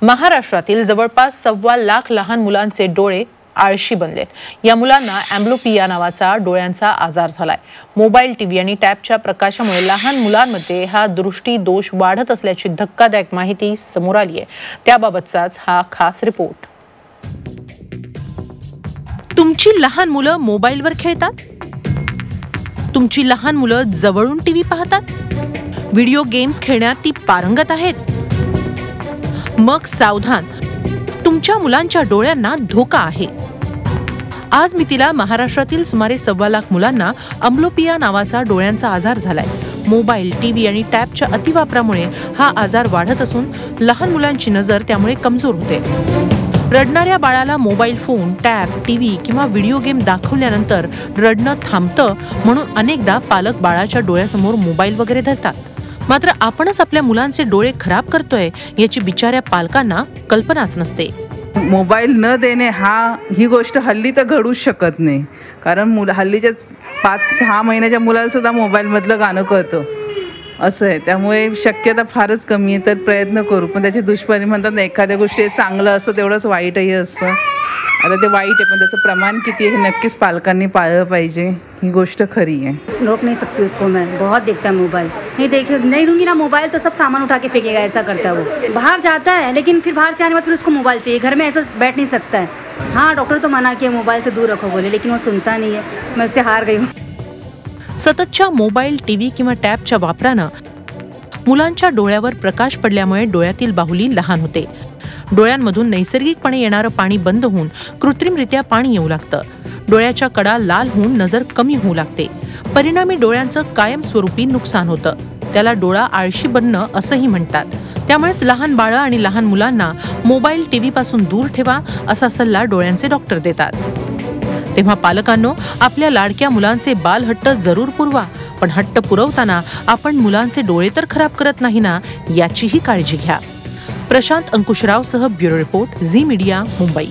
महाराष्ट्रातील जवळपास 1.25 लाख लहान मुलांचे डोळे आळशी बनलेत। या मुलांना अँब्लोपिया नावाचा डोळ्यांचा आजार झालाय। मोबाईल, टीव्ही आणि टॅबच्या प्रकाशामुळे लहान मुलांमध्ये हा दृष्टी दोष वाढत असल्याची धक्कादायक माहिती समोर आली आहे। त्याबाबतचाच हा खास रिपोर्ट। तुमची लहान मुलं मोबाईलवर खेळतात? तुमची लहान मुलं जवळून टीव्ही पाहतात? व्हिडिओ गेम्स खेळण्यात ती पारंगत आहेत? मग सावधान, तुमच्या मुलांच्या डोळ्यांना धोका आहे। आज मी तिला महाराष्ट्रातील सुमारे 1.25 लाख मुलांना अँब्लोपिया नावाचा डोळ्यांचा आजार झालाय। मोबाईल, टीव्ही आणि टॅबच्या अतिवापरामुळे हा आजार वाढत असून लहान मुलांची नजर त्यामुळे कमजोर होते। रडणाऱ्या बाळाला मोबाईल फोन, टॅब, टीव्ही किंवा व्हिडिओ गेम दाखवल्यानंतर रडणं थांबतं म्हणून अनेकदा पालक बाळाच्या डोळ्यासमोर मोबाईल वगैरे धरतात। मात्र आपणच आपल्या मुलांचे डोळे खराब करतोय याची बिचाऱ्या पालकांना कल्पनाच नसते। मोबाईल न देणे ही गोष्ट हल्ली तर घडूच शकत नाही, कारण हल्लीच्या 5-6 महिन्याच्या मुलाला सुद्धा मोबाईलमधलं गाणं कळतं असं आहे। त्यामुळे शक्यता फारच कमी आहे। तर प्रयत्न करू, पण त्याचे दुष्परिणाम म्हणतात ना, एखाद्या गोष्टी चांगलं असतं तेवढंच वाईटही असतं। आता ते वाईट आहे, पण त्याचं प्रमाण किती आहे हे नक्कीच पालकांनी पाळलं पाहिजे, ही गोष्ट खरी है। रोक नहीं सकती उसको मैं, बहुत देखता है मोबाइल। नहीं दूंगी ना मोबाइल तो सब सामान उठा के फेंकेगा, ऐसा करता है वो। बाहर जाता है लेकिन फिर बाहर से आने के बाद फिर उसको मोबाइल चाहिए, घर में ऐसा बैठ नहीं सकता है। हाँ, डॉक्टर तो मना किया मोबाइल से दूर रखो बोले, लेकिन वो सुनता नहीं है। मैं उससे हार गई हूँ। सततच्या मोबाईल, टीव्ही किंवा टॅबच्या वापरानं मुलांच्या डोळ्यावर प्रकाश पडल्यामुळे डोळ्यातील बाहुली लहान होते। डोळ्यांमधून नैसर्गिकपणे येणारं पाणी बंद होऊन कृत्रिमरित्या पाणी येऊ लागतं। डोळ्याच्या कडा लाल होऊन नजर कमी होऊ लागते। परिणामी डोळ्यांचं कायमस्वरूपी नुकसान होतं। त्याला डोळा आळशी बनणं असंही म्हणतात। त्यामुळेच लहान बाळं आणि लहान मुलांना मोबाईल, टीव्ही पासून दूर ठेवा असा सल्ला डोळ्यांचे डॉक्टर देतात। तेव्हा पालकांनो, आपल्या लाडक्या मुलांचे बालहट्ट जरूर पुरवा, पण हट्ट पुरवताना आपण मुलांचे डोळे तर खराब करत नाही ना, याचीही काळजी घ्या। प्रशांत अंकुशराव सह bureau report, Zee Media, Mumbai.